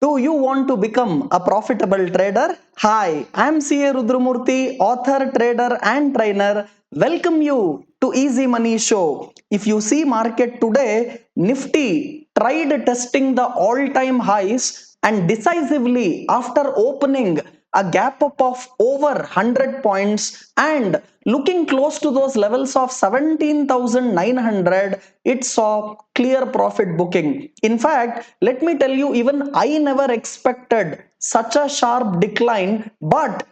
Do you want to become a profitable trader? Hi, I'm CA Rudramurthy, author, trader, and trainer. Welcome you to Easy Money Show. If you see market today, Nifty tried testing the all-time highs and decisively after opening a gap up of over 100 points and looking close to those levels of 17,900, it saw clear profit booking. In fact, let me tell you, even I never expected such a sharp decline, but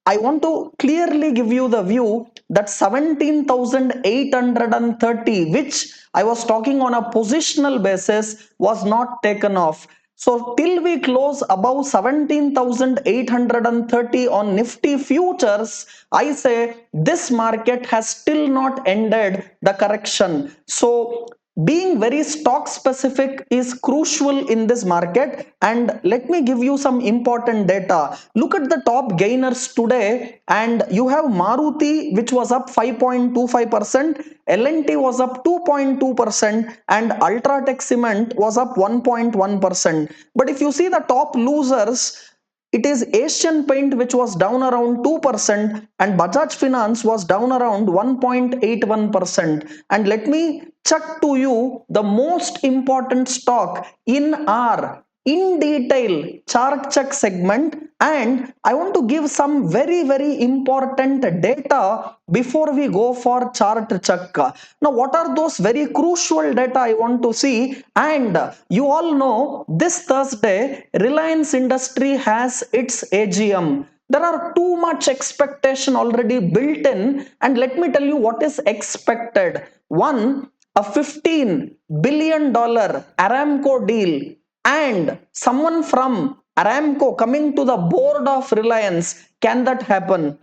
I want to clearly give you the view that 17,830, which I was talking on a positional basis, was not taken off. So, till we close above 17,830 on Nifty futures, I say this market has still not ended the correction. So, being very stock specific is crucial in this market, and let me give you some important data. Look at the top gainers today, and you have Maruti, which was up 5.25%, L&T was up 2.2%, and Ultratech Cement was up 1.1%. But if you see the top losers, it is Asian Paint, which was down around 2%, and Bajaj Finance was down around 1.81%. And let me check to you the most important stock in our in detail chart check segment, and I want to give some very important data before we go for chart check. Now, what are those very crucial data I want to see? And you all know this Thursday Reliance Industry has its AGM. There are too much expectation already built in, and let me tell you what is expected. One, a $15 billion Aramco deal, and someone from Aramco coming to the board of Reliance. Can that happen?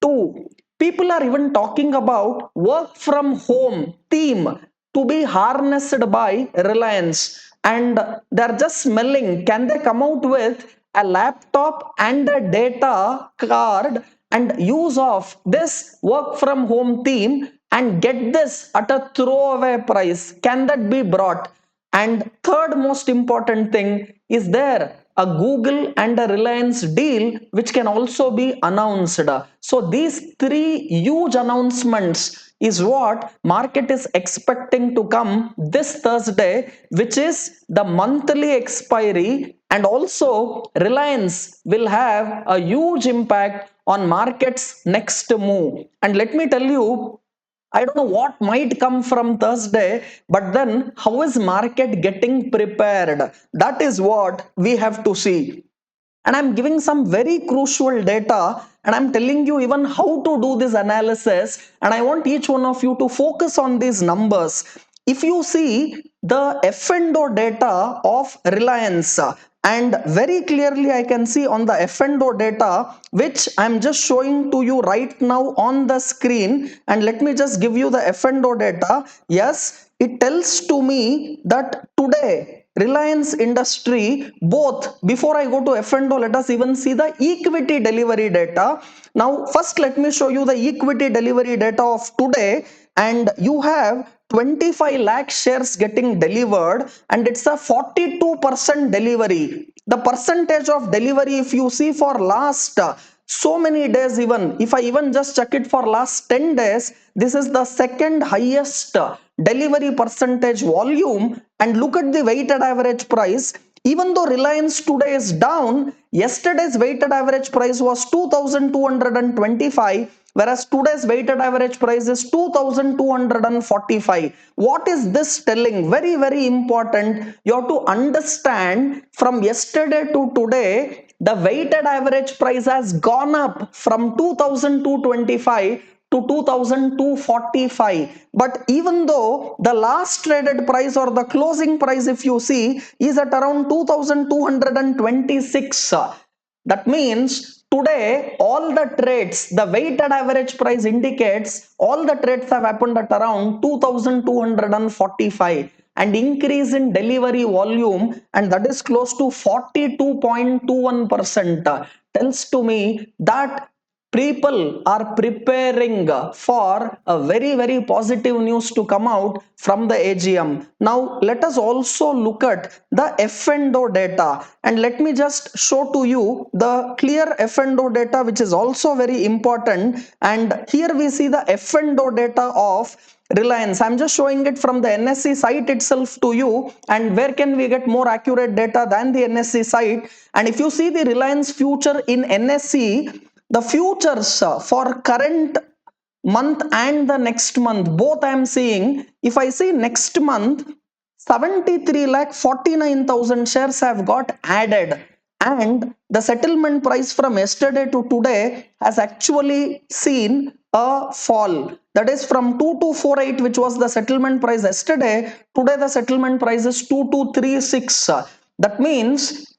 Two, people are even talking about work from home theme to be harnessed by Reliance, and they're just smelling. Can they come out with a laptop and a data card and use of this work from home theme and get this at a throwaway price? Can that be brought? And third most important thing, is there a Google and a Reliance deal which can also be announced? So these three huge announcements is what market is expecting to come this Thursday, which is the monthly expiry, and also Reliance will have a huge impact on market's next move. And let me tell you, I don't know what might come from Thursday, but then how is market getting prepared? That is what we have to see. And I'm giving some very crucial data, and I'm telling you even how to do this analysis, and I want each one of you to focus on these numbers. If you see the F&O data of Reliance, and very clearly I can see on the F&O data, which I'm just showing to you right now on the screen, and let me just give you the F&O data. Yes, it tells to me that today Reliance Industry, both, before I go to F&O, let us even see the equity delivery data. Now, first let me show you the equity delivery data of today, and you have 25 lakh shares getting delivered, and it's a 42% delivery. The percentage of delivery, if you see for last so many days, even if I even just check it for last 10 days, this is the second highest delivery percentage volume. And look at the weighted average price. Even though Reliance today is down, yesterday's weighted average price was 2225, whereas today's weighted average price is 2245. What is this telling? Very important. You have to understand, from yesterday to today the weighted average price has gone up from 2225 to 2245. But even though the last traded price or the closing price, if you see, is at around 2226, that means today all the trades, the weighted average price indicates all the trades have happened at around 2245, and increase in delivery volume, and that is close to 42.21%, tells to me that people are preparing for a very very positive news to come out from the AGM. Now let us also look at the F&O data, and let me just show to you the clear F&O data, which is also very important. And here we see the F&O data of Reliance. I'm just showing it from the NSE site itself to you, and where can we get more accurate data than the NSE site? And if you see the Reliance future in NSE, the futures for current month and the next month, both I am seeing, if I see next month, 73 lakh 49,000 shares have got added, and the settlement price from yesterday to today has actually seen a fall. That is from 2248, which was the settlement price yesterday. Today the settlement price is 2236. That means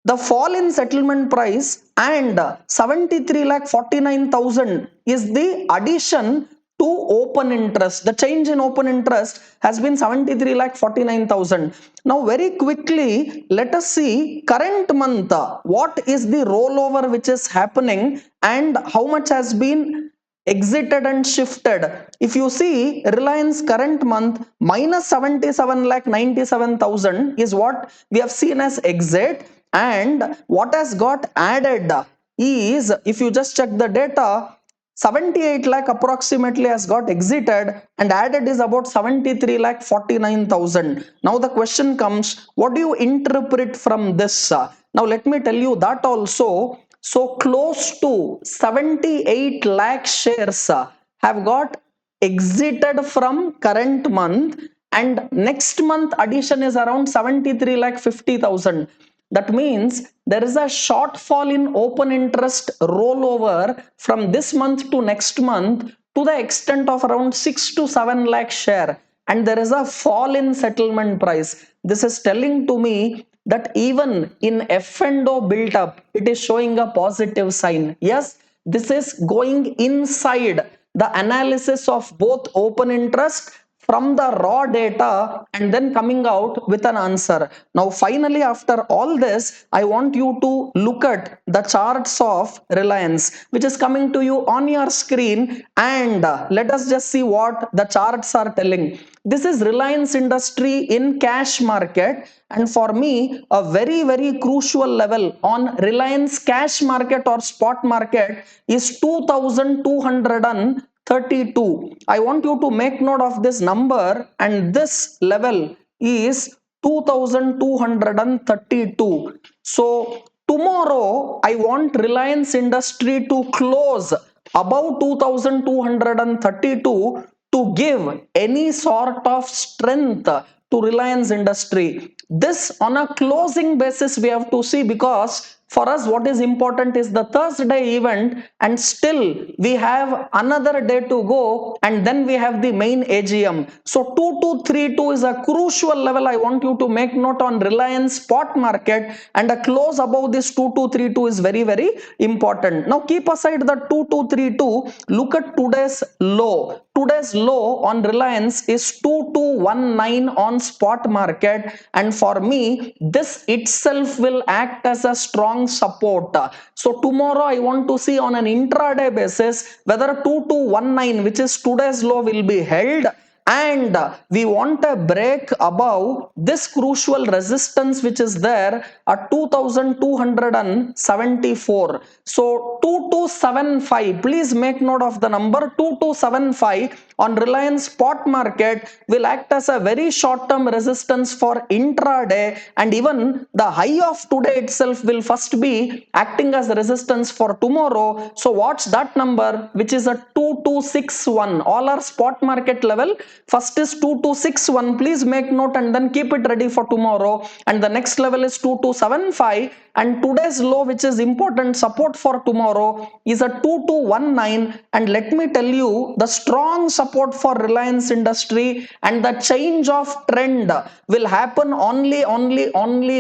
the fall in settlement price and 73 lakh 49,000 is the addition to open interest. The change in open interest has been 73 lakh 49,000. Now very quickly let us see current month, what is the rollover which is happening and how much has been exited and shifted. If you see Reliance current month, minus 77 lakh 97,000 is what we have seen as exit, and what has got added is, if you just check the data, 78 lakh approximately has got exited, and added is about 73 lakh 49,000. Now the question comes, what do you interpret from this? Now let me tell you that also. So close to 78 lakh shares have got exited from current month, and next month addition is around 73 lakh 50,000. That means there is a shortfall in open interest rollover from this month to next month to the extent of around 6 to 7 lakh share, and there is a fall in settlement price. This is telling to me that even in F&O built up, it is showing a positive sign. Yes, this is going inside the analysis of both open interest from the raw data and then coming out with an answer. Now finally, after all this, I want you to look at the charts of Reliance, which is coming to you on your screen, and let us just see what the charts are telling. This is Reliance Industry in cash market, and for me a very very crucial level on Reliance cash market or spot market is 2232. I want you to make note of this number, and this level is 2232. So tomorrow I want Reliance Industry to close above 2232 to give any sort of strength to Reliance Industry. This on a closing basis we have to see, because for us what is important is the Thursday event, and still we have another day to go, and then we have the main AGM. So 2232 is a crucial level. I want you to make note on Reliance spot market, and a close above this 2232 is very very important. Now keep aside the 2232, look at today's low. Today's low on Reliance is 2219 on spot market, and for me this itself will act as a strong support. So tomorrow I want to see on an intraday basis whether 2219, which is today's low, will be held, and we want a break above this crucial resistance which is there at 2274. So 2275, please make note of the number 2275 on Reliance spot market will act as a very short term resistance for intraday, and even the high of today itself will first be acting as resistance for tomorrow. So watch that number, which is a 2261. All our spot market level, first is 2261, please make note and then keep it ready for tomorrow, and the next level is 2275, and today's low, which is important support for tomorrow, is a 2219. And let me tell you, the strong support for Reliance Industry and the change of trend will happen only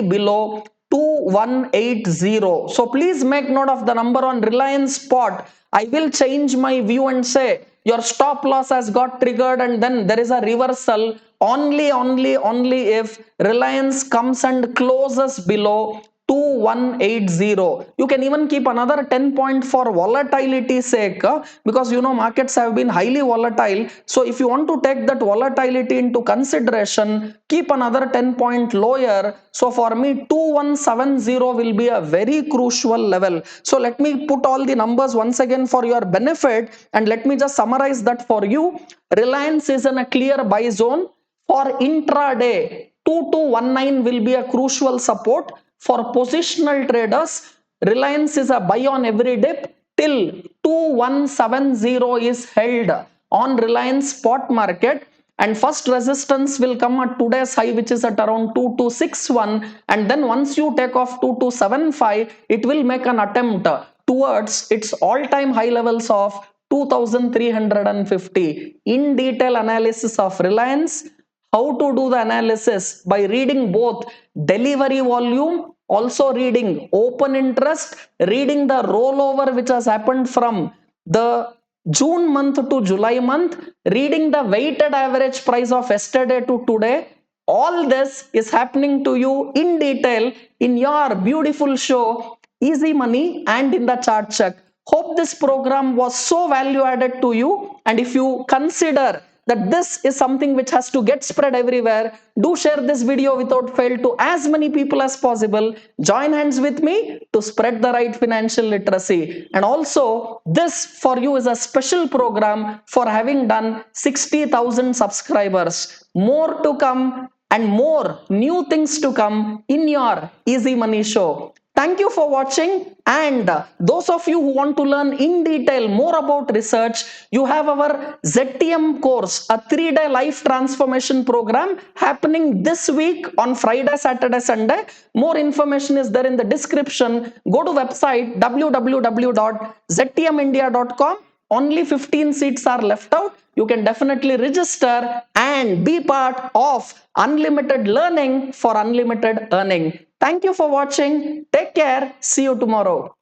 below 2180. So please make note of the number on Reliance spot. I will change my view and say your stop loss has got triggered, and then there is a reversal only if Reliance comes and closes below 2180. You can even keep another 10 point for volatility sake, because you know markets have been highly volatile. So if you want to take that volatility into consideration, keep another 10 point lower. So for me 2170 will be a very crucial level. So let me put all the numbers once again for your benefit, and let me just summarize that for you. Reliance is in a clear buy zone. For intraday, 2219 will be a crucial support. For positional traders, Reliance is a buy on every dip till 2170 is held on Reliance spot market, and first resistance will come at today's high, which is at around 2261, and then once you take off 2275, it will make an attempt towards its all-time high levels of 2350. In detail analysis of Reliance, how to do the analysis by reading both delivery volume, also reading open interest, reading the rollover which has happened from the June month to July month, reading the weighted average price of yesterday to today. All this is happening to you in detail in your beautiful show Easy Money and in the Chart Check. Hope this program was so value added to you, and if you consider that this is something which has to get spread everywhere, do share this video without fail to as many people as possible. Join hands with me to spread the right financial literacy. And also, this for you is a special program for having done 60,000 subscribers. More to come and more new things to come in your Easy Money show. Thank you for watching, and those of you who want to learn in detail more about research, you have our ZTM course, a 3-day life transformation program happening this week on Friday, Saturday, Sunday. More information is there in the description. Go to website www.ztmindia.com. Only 15 seats are left out. You can definitely register and be part of unlimited learning for unlimited earning. Thank you for watching. Take care. See you tomorrow.